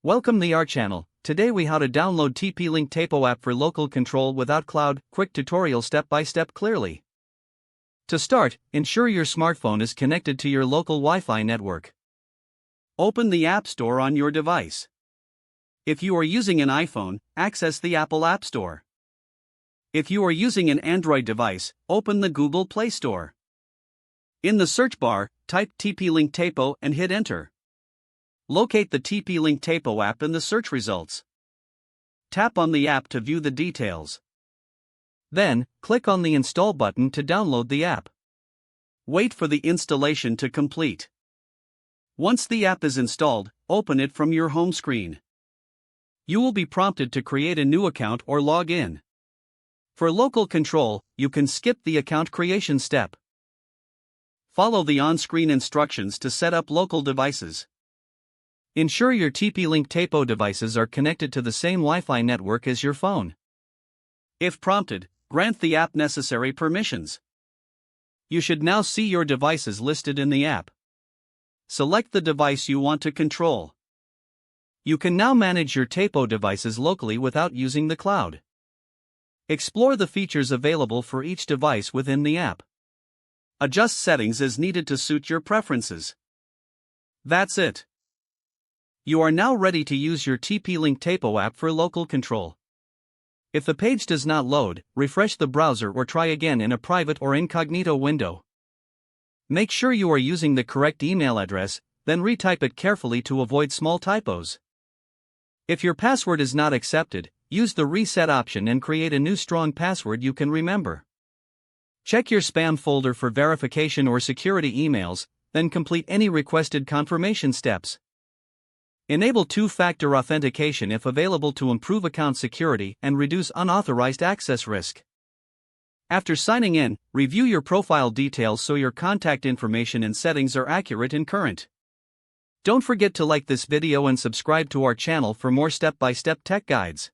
Welcome to our channel. Today we how to download TP-Link Tapo app for local control without cloud. Quick tutorial step by step clearly. To start, ensure your smartphone is connected to your local Wi-Fi network. Open the App Store on your device. If you are using an iPhone, access the Apple App Store. If you are using an Android device, open the Google Play Store. In the search bar, type TP-Link Tapo and hit enter. Locate the TP-Link Tapo app in the search results. Tap on the app to view the details. Then, click on the Install button to download the app. Wait for the installation to complete. Once the app is installed, open it from your home screen. You will be prompted to create a new account or log in. For local control, you can skip the account creation step. Follow the on-screen instructions to set up local devices. Ensure your TP-Link Tapo devices are connected to the same Wi-Fi network as your phone. If prompted, grant the app necessary permissions. You should now see your devices listed in the app. Select the device you want to control. You can now manage your Tapo devices locally without using the cloud. Explore the features available for each device within the app. Adjust settings as needed to suit your preferences. That's it. You are now ready to use your TP-Link Tapo app for local control. If the page does not load, refresh the browser or try again in a private or incognito window. Make sure you are using the correct email address, then retype it carefully to avoid small typos. If your password is not accepted, use the reset option and create a new strong password you can remember. Check your spam folder for verification or security emails, then complete any requested confirmation steps. Enable two-factor authentication if available to improve account security and reduce unauthorized access risk. After signing in, review your profile details so your contact information and settings are accurate and current. Don't forget to like this video and subscribe to our channel for more step-by-step tech guides.